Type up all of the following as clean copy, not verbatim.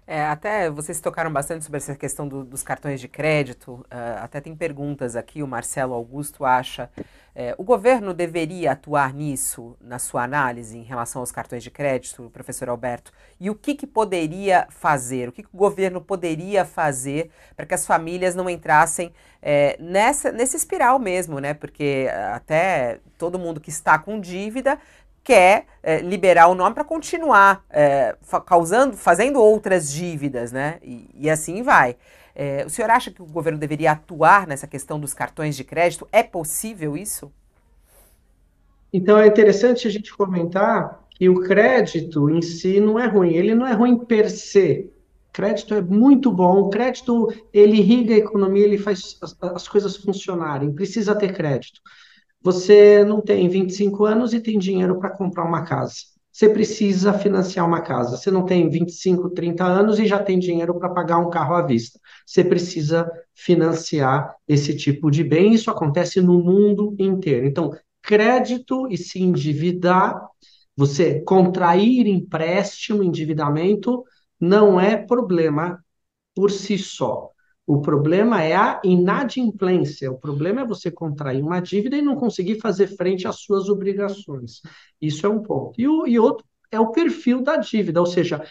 Até vocês tocaram bastante sobre essa questão dos cartões de crédito. Até tem perguntas aqui. O Marcelo Augusto acha: o governo deveria atuar nisso, na sua análise, em relação aos cartões de crédito, professor Alberto? E o que poderia fazer? O que o governo poderia fazer para que as famílias não entrassem nessa espiral mesmo, né? Porque até todo mundo que está com dívida quer liberar o nome para continuar fazendo outras dívidas, né? E assim vai. O senhor acha que o governo deveria atuar nessa questão dos cartões de crédito? É possível isso? Então, é interessante a gente comentar que o crédito em si não é ruim, ele não é ruim per se. Crédito é muito bom, o crédito ele irriga a economia, ele faz as coisas funcionarem, precisa ter crédito. Você não tem 25 anos e tem dinheiro para comprar uma casa. Você precisa financiar uma casa. Você não tem 25, 30 anos e já tem dinheiro para pagar um carro à vista. Você precisa financiar esse tipo de bem. Isso acontece no mundo inteiro. Então, crédito e se endividar, você contrair empréstimo, endividamento, não é problema por si só. O problema é a inadimplência. O problema é você contrair uma dívida e não conseguir fazer frente às suas obrigações. Isso é um ponto. E outro é o perfil da dívida, ou seja,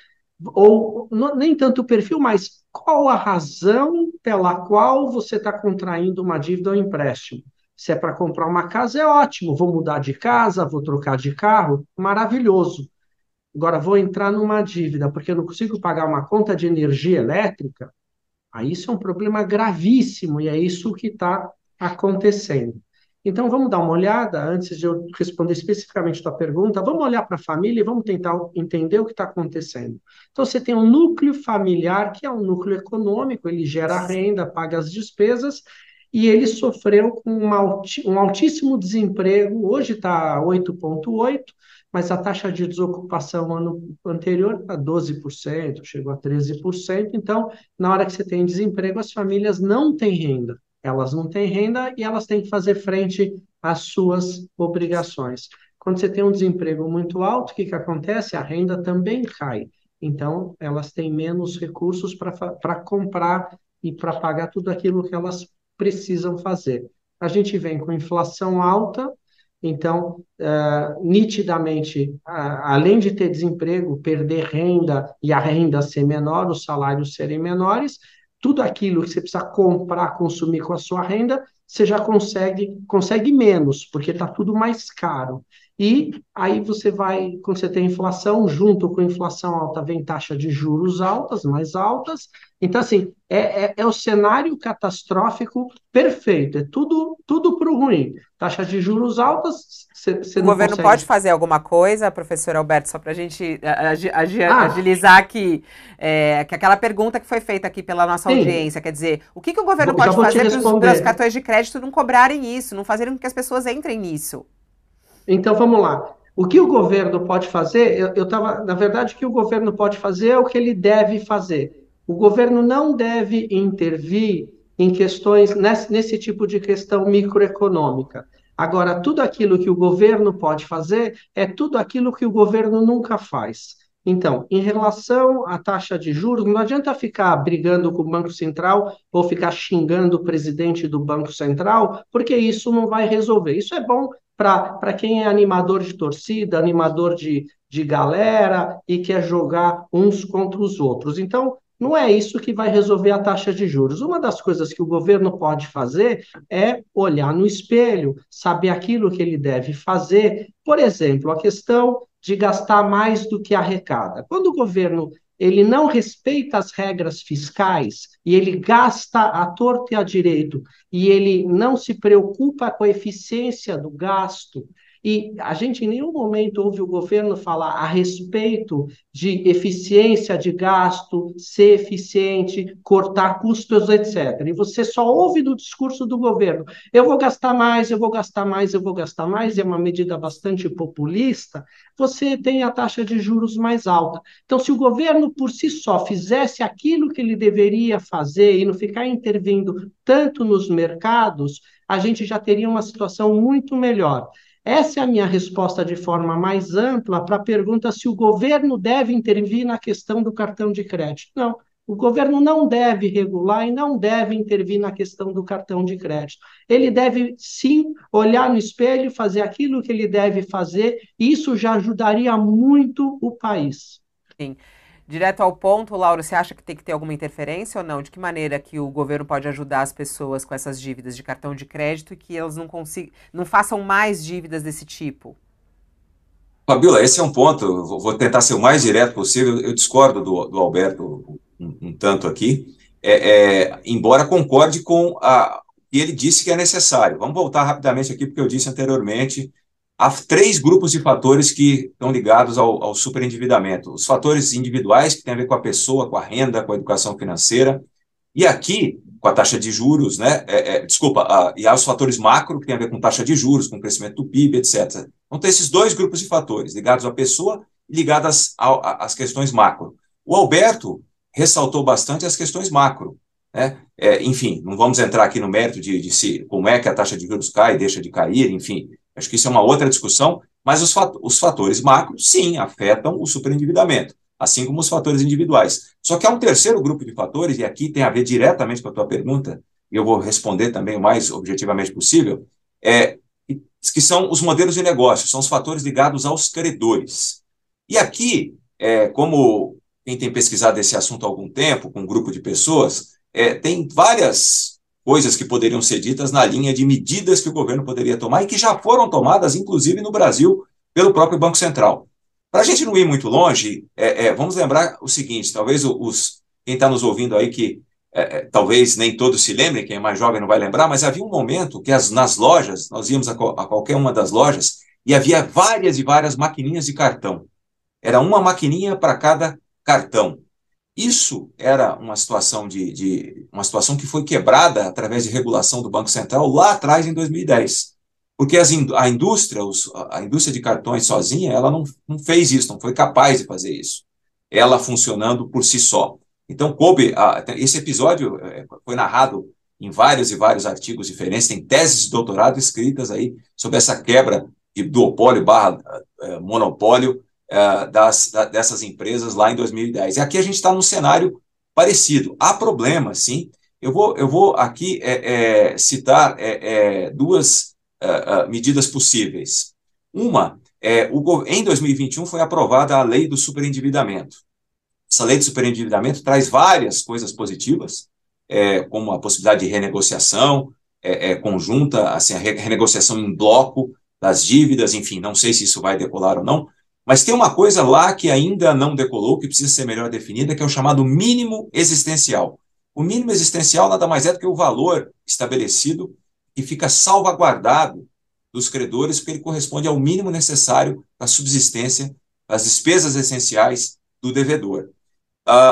nem tanto o perfil, mas qual a razão pela qual você está contraindo uma dívida ou um empréstimo. Se é para comprar uma casa, é ótimo. Vou mudar de casa, vou trocar de carro, maravilhoso. Agora, vou entrar numa dívida porque eu não consigo pagar uma conta de energia elétrica. Aí isso é um problema gravíssimo e é isso que está acontecendo. Então, vamos dar uma olhada, antes de eu responder especificamente a tua pergunta, vamos olhar para a família e vamos tentar entender o que está acontecendo. Então, você tem um núcleo familiar, que é um núcleo econômico, ele gera renda, paga as despesas, e ele sofreu com um altíssimo desemprego, hoje está 8,8, mas a taxa de desocupação no ano anterior está 12%, chegou a 13%, então na hora que você tem desemprego, as famílias não têm renda. Elas não têm renda e elas têm que fazer frente às suas obrigações. Quando você tem um desemprego muito alto, o que que acontece? A renda também cai. Então, elas têm menos recursos para comprar e para pagar tudo aquilo que elas precisam fazer. A gente vem com inflação alta, então, nitidamente, além de ter desemprego, perder renda e a renda ser menor, os salários serem menores, tudo aquilo que você precisa comprar, consumir com a sua renda, você já consegue menos, porque está tudo mais caro. E aí você vai, quando você tem inflação, junto com inflação alta, vem taxa de juros altas, mais altas. Então, assim, é o cenário catastrófico perfeito, é tudo para o ruim. Taxa de juros altas, você O não governo consegue. pode fazer alguma coisa, professor Alberto, só para a gente Ah, agilizar aqui, que aquela pergunta que foi feita aqui pela nossa sim, audiência, quer dizer, o que o governo já pode vou te fazer para os responder. cartões de crédito não cobrarem isso, não fazerem com que as pessoas entrem nisso? Então, vamos lá. O que o governo pode fazer? Na verdade, o que o governo pode fazer é o que ele deve fazer. O governo não deve intervir em questões, nesse tipo de questão microeconômica. Agora, tudo aquilo que o governo pode fazer é tudo aquilo que o governo nunca faz. Então, em relação à taxa de juros, não adianta ficar brigando com o Banco Central ou ficar xingando o presidente do Banco Central, porque isso não vai resolver. Isso é bom para quem é animador de torcida, animador de galera e quer jogar uns contra os outros. Então, não é isso que vai resolver a taxa de juros. Uma das coisas que o governo pode fazer é olhar no espelho, saber aquilo que ele deve fazer. Por exemplo, a questão de gastar mais do que arrecada. Quando o governo ele não respeita as regras fiscais e ele gasta à torta e à direito e ele não se preocupa com a eficiência do gasto. E a gente em nenhum momento ouve o governo falar a respeito de eficiência de gasto, ser eficiente, cortar custos, etc. E você só ouve do discurso do governo: eu vou gastar mais, eu vou gastar mais, eu vou gastar mais, e é uma medida bastante populista. Você tem a taxa de juros mais alta. Então, se o governo por si só fizesse aquilo que ele deveria fazer e não ficar intervindo tanto nos mercados, a gente já teria uma situação muito melhor. Essa é a minha resposta de forma mais ampla para a pergunta se o governo deve intervir na questão do cartão de crédito. Não, o governo não deve regular e não deve intervir na questão do cartão de crédito. Ele deve, sim, olhar no espelho, fazer aquilo que ele deve fazer, e isso já ajudaria muito o país. Sim. Direto ao ponto, Laura, você acha que tem que ter alguma interferência ou não? De que maneira que o governo pode ajudar as pessoas com essas dívidas de cartão de crédito e que elas não façam mais dívidas desse tipo? Fabiola, esse é um ponto, eu vou tentar ser o mais direto possível, eu discordo do Alberto um tanto aqui, embora concorde com o que ele disse que é necessário. Vamos voltar rapidamente aqui, porque eu disse anteriormente, há três grupos de fatores que estão ligados ao superendividamento. Os fatores individuais, que têm a ver com a pessoa, com a renda, com a educação financeira, e aqui, com a taxa de juros, né? E há os fatores macro, que tem a ver com taxa de juros, com o crescimento do PIB, etc. Então, tem esses dois grupos de fatores, ligados à pessoa e ligados às questões macro. O Alberto ressaltou bastante as questões macro, né? Enfim, não vamos entrar aqui no mérito de se, como é que a taxa de juros cai, deixa de cair, enfim, acho que isso é uma outra discussão, mas os fatores macro, sim, afetam o superendividamento, assim como os fatores individuais. Só que há um terceiro grupo de fatores, e aqui tem a ver diretamente com a tua pergunta, e eu vou responder também o mais objetivamente possível, que são os modelos de negócio, são os fatores ligados aos credores. E aqui, como quem tem pesquisado esse assunto há algum tempo, com um grupo de pessoas, tem várias coisas que poderiam ser ditas na linha de medidas que o governo poderia tomar e que já foram tomadas, inclusive no Brasil, pelo próprio Banco Central. Para a gente não ir muito longe, vamos lembrar o seguinte, talvez quem está nos ouvindo aí, que talvez nem todos se lembrem, quem é mais jovem não vai lembrar, mas havia um momento que nas lojas, nós íamos a qualquer uma das lojas, e havia várias e várias maquininhas de cartão. Era uma maquininha para cada cartão. Isso era uma situação uma situação que foi quebrada através de regulação do Banco Central lá atrás, em 2010. Porque a indústria de cartões sozinha, ela não fez isso, não foi capaz de fazer isso. Ela funcionando por si só. Então, esse episódio foi narrado em vários e vários artigos diferentes, tem teses de doutorado escritas aí sobre essa quebra de duopólio barra monopólio dessas empresas lá em 2010. E aqui a gente está num cenário parecido. Há problemas, sim. Eu vou aqui citar duas medidas possíveis. Uma, em 2021 foi aprovada a lei do superendividamento. Essa lei do superendividamento traz várias coisas positivas, como a possibilidade de renegociação conjunta, assim, a renegociação em bloco das dívidas, enfim, não sei se isso vai decolar ou não, mas tem uma coisa lá que ainda não decolou, que precisa ser melhor definida, que é o chamado mínimo existencial. O mínimo existencial nada mais é do que o valor estabelecido que fica salvaguardado dos credores, porque ele corresponde ao mínimo necessário para a subsistência, das despesas essenciais do devedor.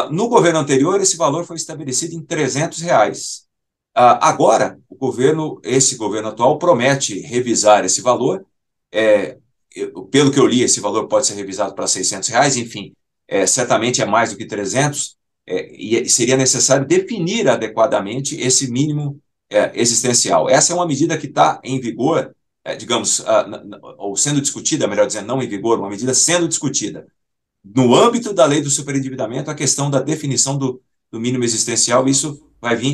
No governo anterior, esse valor foi estabelecido em R$ 300. Agora, esse governo atual promete revisar esse valor. Pelo que eu li, esse valor pode ser revisado para R$ 600, enfim, certamente é mais do que 300, e seria necessário definir adequadamente esse mínimo existencial. Essa é uma medida que está em vigor, digamos, ou sendo discutida, melhor dizendo, não em vigor, uma medida sendo discutida. No âmbito da lei do superendividamento, a questão da definição do mínimo existencial, isso vai vir